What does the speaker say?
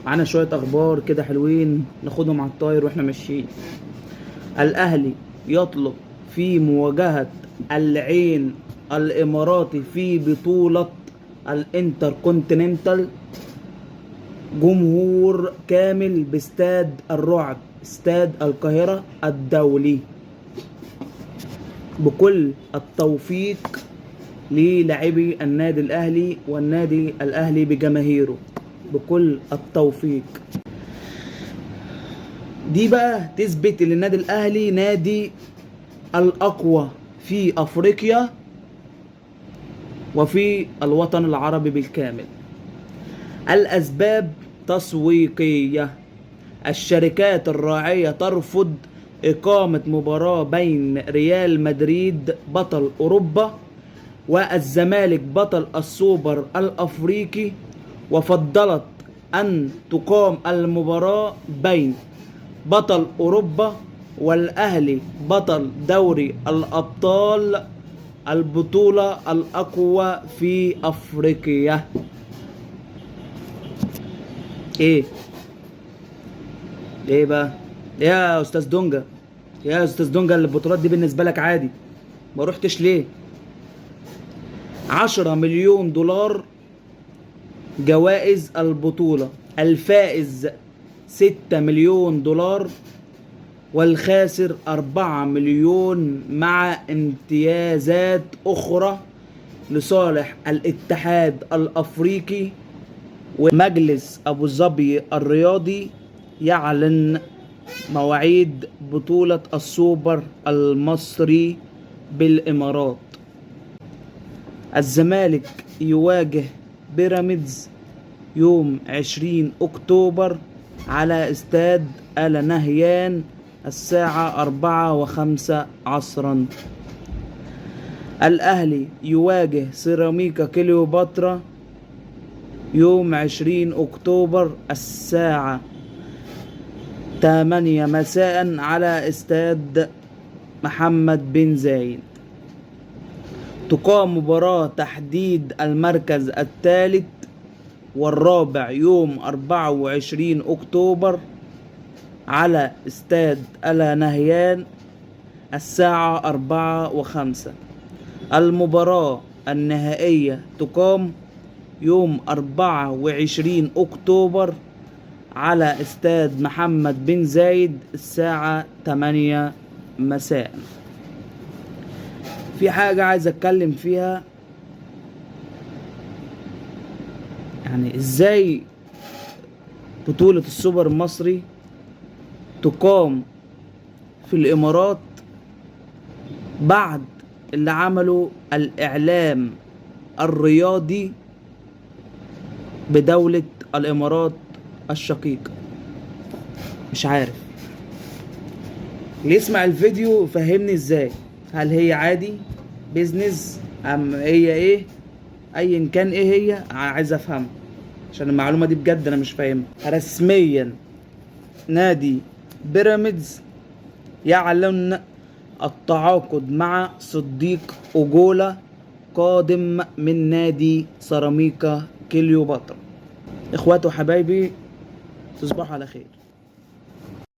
معانا شوية أخبار كده حلوين ناخدهم على الطاير واحنا ماشيين. الأهلي يطلب في مواجهة العين الإماراتي في بطولة الانتركونتيننتال جمهور كامل باستاد الرعب، استاد القاهرة الدولي. بكل التوفيق للاعبي النادي الأهلي والنادي الأهلي بجماهيره، بكل التوفيق. دي بقى تثبت ان النادي الأهلي نادي الأقوى في أفريقيا وفي الوطن العربي بالكامل. الأسباب تسويقية. الشركات الراعية ترفض إقامة مباراة بين ريال مدريد بطل أوروبا والزمالك بطل السوبر الأفريقي، وفضلت أن تقام المباراة بين بطل أوروبا والأهلي بطل دوري الأبطال، البطولة الأقوى في أفريقيا. إيه بقى يا أستاذ دونجا؟ يا أستاذ دونجا، البطولات دي بالنسبة لك عادي، ما روحتش ليه؟ 10 مليون دولار جوائز البطولة، الفائز 6 مليون دولار والخاسر 4 مليون مع امتيازات أخرى لصالح الاتحاد الأفريقي. ومجلس أبو ظبي الرياضي يعلن مواعيد بطولة السوبر المصري بالإمارات. الزمالك يواجه بيراميدز يوم 20 أكتوبر على استاد آل نهيان الساعة 4:05 عصرا. الأهلي يواجه سيراميكا كليوباترا يوم 20 أكتوبر الساعة 8 مساء على استاد محمد بن زايد. تقام مباراة تحديد المركز الثالث والرابع يوم 24 أكتوبر على استاد آل نهيان الساعة 4:05. المباراة النهائية تقام يوم 24 أكتوبر على استاد محمد بن زايد الساعة 8 مساء. في حاجة عايز اتكلم فيها، يعني ازاي بطولة السوبر المصري تقام في الامارات بعد اللي عمله الاعلام الرياضي بدولة الامارات الشقيقة؟ مش عارف. اللي يسمع الفيديو فهمني ازاي، هل هي عادي بيزنس ام هي ايه؟ ايا كان ايه هي، عايز افهم عشان المعلومة دي بجد انا مش فاهمها. رسميا نادي بيراميدز يعلن التعاقد مع صديق أجولا قادم من نادي سيراميكا كليوباترا. اخواتي وحبايبي، تصبحوا على خير.